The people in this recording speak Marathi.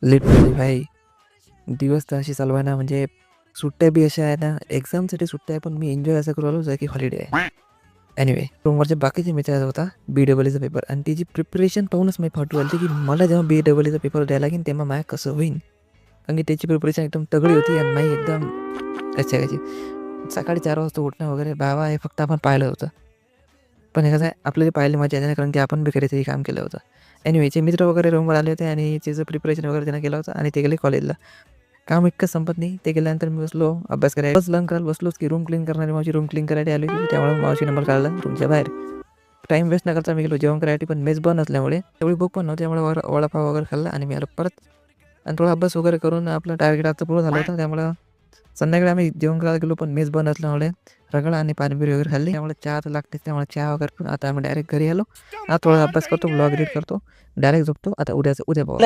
लिटरली भाई दिवस तर अशी चालू आहे ना, म्हणजे सुट्ट्या बी अशा आहे ना, एक्झामसाठी सुट्ट्या आहे, पण मी एन्जॉय असं करू आलो जसं की हॉलिडे आहे. एनिवे रूमवरचे बाकीचे मित्राचा होता BEEचा पेपर आणि त्याची प्रिपरेशन पाहूनच मी फाटू आली की मला जेव्हा BEचा पेपर द्यायला लागेल तेव्हा माझ्या कसं होईल. कारण की त्याची प्रिपरेशन एकदम तगडी होती आणि माझी एकदम कशी सकाळी 4 वाजता उठणं वगैरे बाबा हे फक्त आपण पाहिलं होतं. पण हे कसं आहे आपल्याला पाहिले मजा येते कारण की आपण बी काहीतरी काम केलं होतं. एनिवेचे मित्र वगैरे रूमवर आले होते आणि त्याचं प्रिपरेशन वगैरे त्यानं केलं होतं आणि ते गेले कॉलेजला. काम इतकं संपत नाही. ते गेल्यानंतर मी बसलो अभ्यास करायला. बस लंच करायला बसलोच की रूम क्लीन करणारी मावशी रूम क्लीन करायला आली होती. त्यामुळे मावशी नंबर काढला रूमच्या बाहेर. टाईम वेस्ट न करता मी गेलो जेवण करायसाठी, पण मेस बंद असल्यामुळे तेवढी भूक पण नव्हती. त्यामुळे वडापाव वगैरे खाल्ला आणि मी आलो परत आणि थोडा अभ्यास वगैरे करून आपलं टार्गेट आता पूर्ण झालं होतं. त्यामुळं संध्याकाळी आम्ही जेवण करायला गेलो, पण मेस बंद असल्यामुळे रगडा आणि पाणीपुरी वगैरे खाल्ली. त्यामुळे चहा तर लागतेच. त्यामुळे चहा वगैरे करून आता आम्ही डायरेक्ट घरी आलो. आता थोडा अभ्यास करतो, ब्लॉग एडिट करतो, डायरेक्ट झोपतो. आता उद्या पाहू.